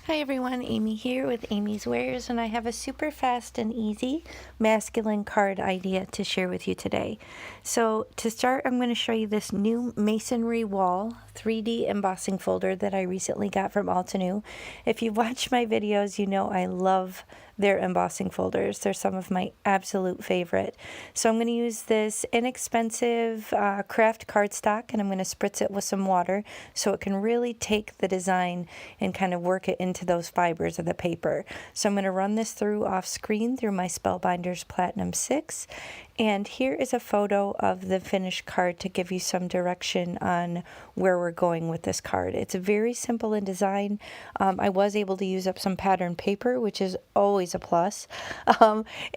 Hi everyone, Amy here with Amy's Wares, and I have a super fast and easy masculine card idea to share with you today. So to start, I'm going to show you this new Masonry Wall 3D embossing folder that I recently got from Altenew. If you've watched my videos, you know I love their embossing folders. They're some of my absolute favorite. So I'm going to use this inexpensive craft cardstock, and I'm going to spritz it with some water so it can really take the design and kind of work it into those fibers of the paper. So I'm going to run this through off screen through my Spellbinders Platinum 6. And here is a photo of the finished card to give you some direction on where we're going with this card. It's very simple in design. I was able to use up some pattern paper, which is always a plus.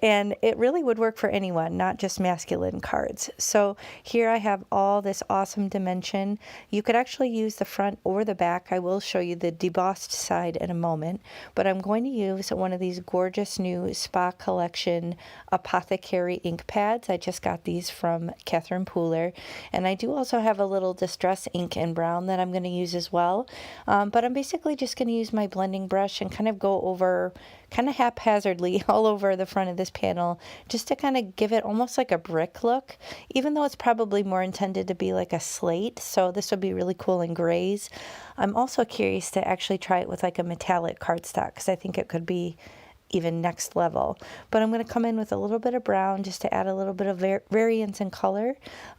And it really would work for anyone, not just masculine cards. So here I have all this awesome dimension. You could actually use the front or the back. I will show you the debossed side in a moment, but I'm going to use one of these gorgeous new Spa Collection Apothecary ink pads. I just got these from Catherine Pooler, and I do also have a little Distress ink in brown that I'm going to use as well, but I'm basically just going to use my blending brush and kind of go over kind of haphazardly all over the front of this panel just to kind of give it almost like a brick look, even though it's probably more intended to be like a slate, so this would be really cool in grays. I'm also curious to actually try it with like a metallic cardstock because I think it could be even next level. But I'm going to come in with a little bit of brown just to add a little bit of variance in color,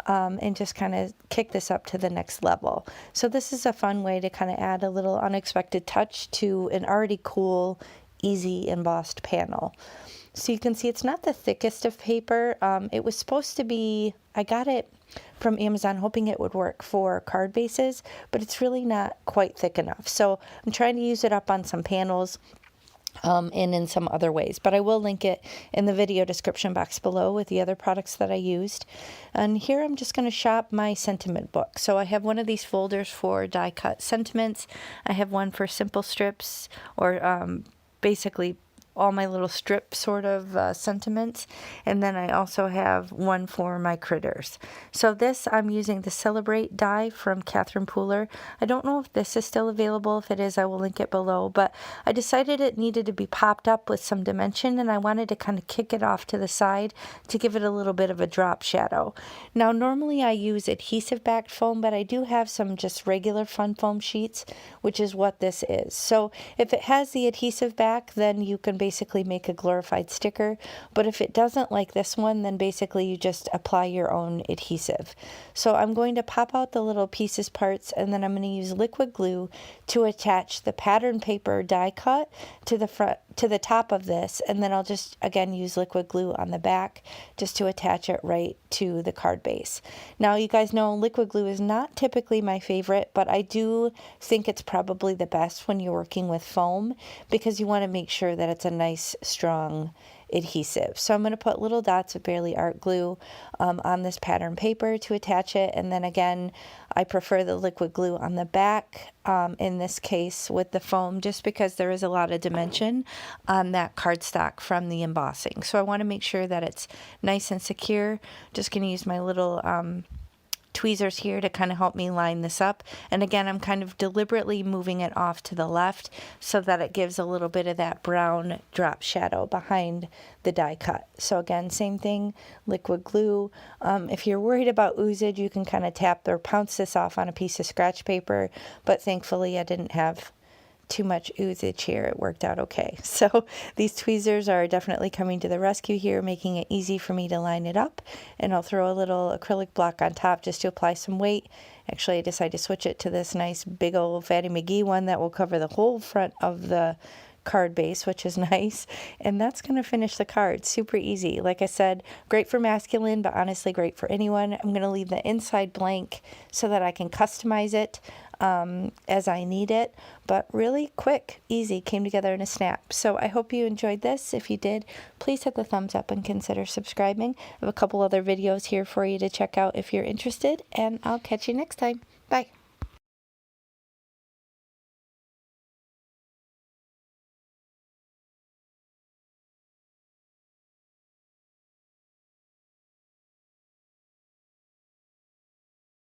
and just kind of kick this up to the next level. So this is a fun way to kind of add a little unexpected touch to an already cool, easy embossed panel. So you can see it's not the thickest of paper. It was supposed to be, I got it from Amazon hoping it would work for card bases, but it's really not quite thick enough. So I'm trying to use it up on some panels, and in some other ways, but I will link it in the video description box below with the other products that I used. And here I'm just going to shop my sentiment book. So I have one of these folders for die cut sentiments. I have one for simple strips, or basically all my little strip sort of sentiments, and then I also have one for my critters. So this, I'm using the Celebrate die from Catherine Pooler. I don't know if this is still available. If it is, I will link it below, but I decided it needed to be popped up with some dimension, and I wanted to kind of kick it off to the side to give it a little bit of a drop shadow. Now normally I use adhesive backed foam, but I do have some just regular fun foam sheets, which is what this is. So if it has the adhesive back, then you can basically make a glorified sticker, but if it doesn't, like this one, then basically you just apply your own adhesive. So I'm going to pop out the little pieces parts, and then I'm going to use liquid glue to attach the pattern paper die cut to the front, to the top of this, and then I'll just again use liquid glue on the back just to attach it right to the card base. Now you guys know liquid glue is not typically my favorite, but I do think it's probably the best when you're working with foam because you want to make sure that it's a nice strong adhesive. So I'm going to put little dots of Bearly Art glue on this pattern paper to attach it, and then again I prefer the liquid glue on the back in this case with the foam, just because there is a lot of dimension on that cardstock from the embossing. So I want to make sure that it's nice and secure. Just going to use my little tweezers here to kind of help me line this up, and again I'm kind of deliberately moving it off to the left so that it gives a little bit of that brown drop shadow behind the die cut. So again, same thing, liquid glue. If you're worried about oozage, you can kind of tap or pounce this off on a piece of scratch paper, but thankfully I didn't have too much oozage here. It worked out okay. So these tweezers are definitely coming to the rescue here, making it easy for me to line it up, and I'll throw a little acrylic block on top just to apply some weight. Actually, I decided to switch it to this nice big old Fatty McGee one that will cover the whole front of the card base, which is nice, and that's going to finish the card. Super easy. Like I said, great for masculine, but honestly great for anyone. I'm going to leave the inside blank so that I can customize it as I need it, but really quick, easy, came together in a snap. So I hope you enjoyed this. If you did, please hit the thumbs up and consider subscribing. I have a couple other videos here for you to check out if you're interested, and I'll catch you next time. Bye.